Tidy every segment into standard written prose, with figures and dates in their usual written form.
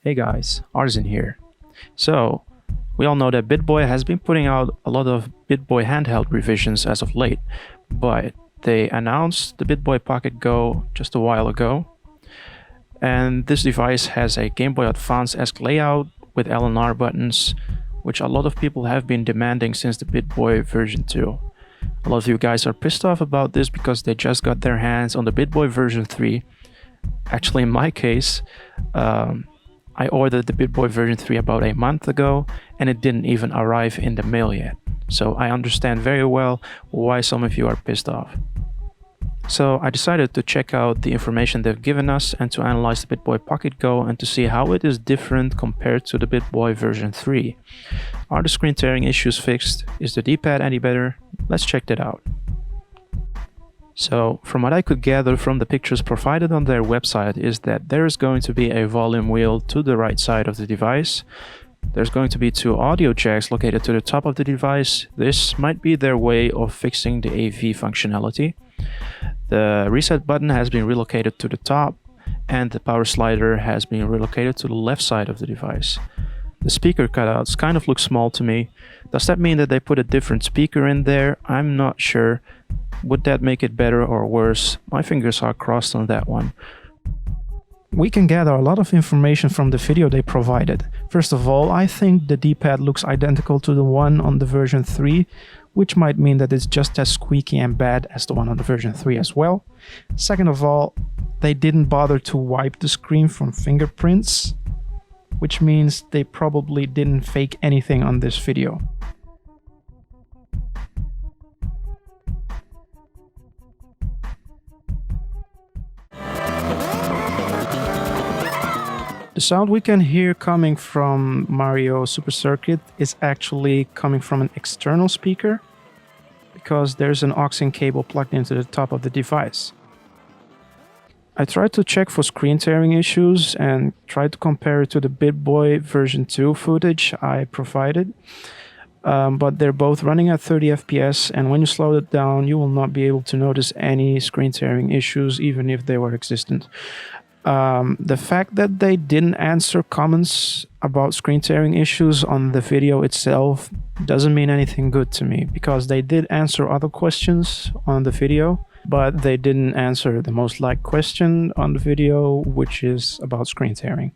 Hey guys, Arzen here. So, we all know that BittBoy has been putting out a lot of BittBoy handheld revisions as of late, but they announced the BittBoy PocketGo just a while ago, and this device has a Game Boy Advance-esque layout with LNR buttons, which a lot of people have been demanding since the BittBoy version 2. A lot of you guys are pissed off about this because they just got their hands on the BittBoy version 3. Actually, in my case, I ordered the BittBoy version 3 about a month ago, and it didn't even arrive in the mail yet. So I understand very well why some of you are pissed off. So I decided to check out the information they've given us and to analyze the BittBoy PocketGo and to see how it is different compared to the BittBoy version 3. Are the screen tearing issues fixed? Is the D-pad any better? Let's check that out. So, from what I could gather from the pictures provided on their website is that there is going to be a volume wheel to the right side of the device. There's going to be two audio jacks located to the top of the device. This might be their way of fixing the AV functionality. The reset button has been relocated to the top, and the power slider has been relocated to the left side of the device. The speaker cutouts kind of look small to me. Does that mean that they put a different speaker in there? I'm not sure. Would that make it better or worse? My fingers are crossed on that one. We can gather a lot of information from the video they provided. First of all, I think the D-pad looks identical to the one on the version 3, which might mean that it's just as squeaky and bad as the one on the version 3 as well. Second of all, they didn't bother to wipe the screen from fingerprints, which means they probably didn't fake anything on this video. The sound we can hear coming from Mario Super Circuit is actually coming from an external speaker because there's an aux-in cable plugged into the top of the device. I tried to check for screen tearing issues and tried to compare it to the BittBoy version 2 footage I provided, but they're both running at 30 FPS, and when you slow it down you will not be able to notice any screen tearing issues even if they were existent. The fact that they didn't answer comments about screen tearing issues on the video itself doesn't mean anything good to me, because they did answer other questions on the video, but they didn't answer the most liked question on the video, which is about screen tearing.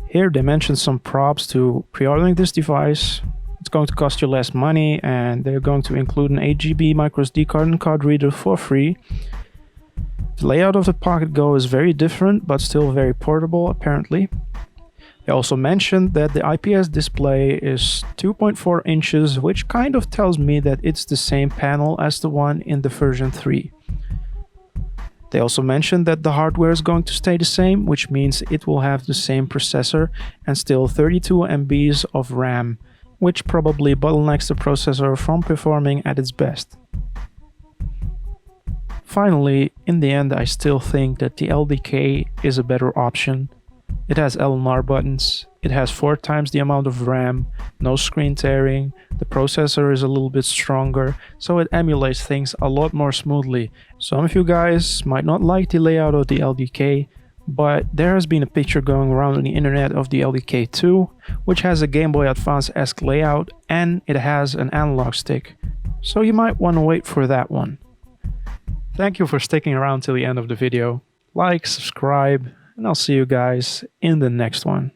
Here they mentioned some props to pre-ordering this device. It's going to cost you less money, and they're going to include an 8GB microSD card and card reader for free. The layout of the PocketGo is very different, but still very portable, apparently. They also mentioned that the IPS display is 2.4 inches, which kind of tells me that it's the same panel as the one in the version 3. They also mentioned that the hardware is going to stay the same, which means it will have the same processor and still 32 MB of RAM, which probably bottlenecks the processor from performing at its best. Finally, in the end, I still think that the LDK is a better option. It has LNR buttons, it has 4 times the amount of RAM, no screen tearing, the processor is a little bit stronger, so it emulates things a lot more smoothly. Some of you guys might not like the layout of the LDK, but there has been a picture going around on the internet of the LDK 2, which has a Game Boy Advance-esque layout, and it has an analog stick, so you might want to wait for that one. Thank you for sticking around till the end of the video. Like, subscribe, and I'll see you guys in the next one.